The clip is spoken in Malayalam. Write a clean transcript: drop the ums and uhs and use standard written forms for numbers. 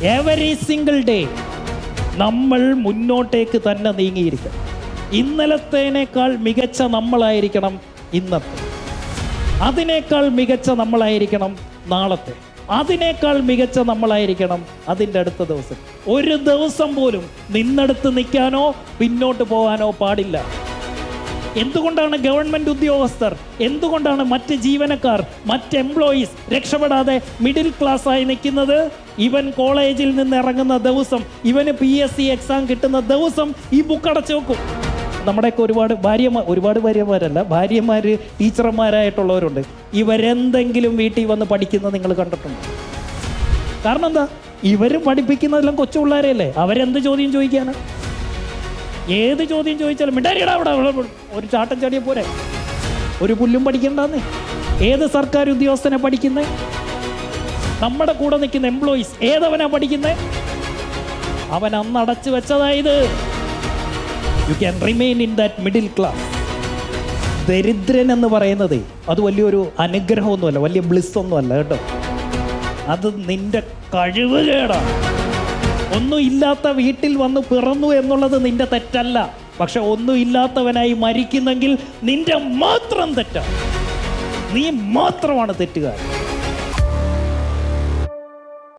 എവറി സിംഗിൾ ഡേ നമ്മൾ മുന്നോട്ടേക്ക് തന്നെ നീങ്ങിയിരിക്കണം. ഇന്നലത്തേനേക്കാൾ മികച്ച നമ്മളായിരിക്കണം ഇന്നത്തെ, അതിനേക്കാൾ മികച്ച നമ്മളായിരിക്കണം നാളത്തെ, അതിനേക്കാൾ മികച്ച നമ്മളായിരിക്കണം അതിൻ്റെ അടുത്ത ദിവസം. ഒരു ദിവസം പോലും നിന്നടുത്ത് നിൽക്കാനോ പിന്നോട്ട് പോകാനോ പാടില്ല. എന്തുകൊണ്ടാണ് ഗവൺമെൻറ് ഉദ്യോഗസ്ഥർ, എന്തുകൊണ്ടാണ് മറ്റ് ജീവനക്കാർ, മറ്റ് എംപ്ലോയീസ് രക്ഷപ്പെടാതെ മിഡിൽ ക്ലാസ് ആയി നിൽക്കുന്നത്? ഇവൻ കോളേജിൽ നിന്ന് ഇറങ്ങുന്ന ദിവസം, ഇവന് PSC എക്സാം കിട്ടുന്ന ദിവസം ഈ ബുക്ക് അടച്ചു വെക്കും. നമ്മുടെയൊക്കെ ഒരുപാട് ഭാര്യമാരല്ല, ഭാര്യമാർ ടീച്ചർമാരായിട്ടുള്ളവരുണ്ട്. ഇവരെന്തെങ്കിലും വീട്ടിൽ വന്ന് പഠിക്കുന്നത് നിങ്ങൾ കണ്ടിട്ടുണ്ടോ? കാരണം എന്താ? ഇവരും പഠിപ്പിക്കുന്നതെല്ലാം കൊച്ചു പിള്ളേരെയല്ലേ. അവരെന്ത് ചോദ്യം ചോദിക്കാനാ? ഏത് ചോദ്യം ചോദിച്ചാലും മിണ്ടാരിടാ അവിടെ ഒരു ചാട്ടം ചാടിയ പോരെ, ഒരു പുല്ലും പഠിക്കണ്ടെന്നേ. ഏത് സർക്കാർ ഉദ്യോഗസ്ഥനെ പഠിക്കുന്നേ? നമ്മുടെ കൂടെ നിൽക്കുന്ന എംപ്ലോയീസ് ഏതവനാ പഠിക്കുന്നേ? അവൻ അന്ന് അടച്ചു വെച്ചതായത്. You can remain in that middle class. ദരിദ്രൻ എന്ന് പറയുന്നത് അത് വലിയൊരു അനുഗ്രഹമൊന്നുമല്ല, വലിയ ബ്ലിസ് ഒന്നുമല്ല കേട്ടോ. അത് നിന്റെ കഴിവ് കേടാണ്. ഒന്നും ഇല്ലാത്ത വീട്ടിൽ വന്ന് പിറന്നു എന്നുള്ളത് നിന്റെ തെറ്റല്ല. പക്ഷെ ഒന്നും ഇല്ലാത്തവനായി മരിക്കുന്നെങ്കിൽ നിന്റെ മാത്രം തെറ്റാണ്. നീ മാത്രമാണ് തെറ്റുകാരൻ.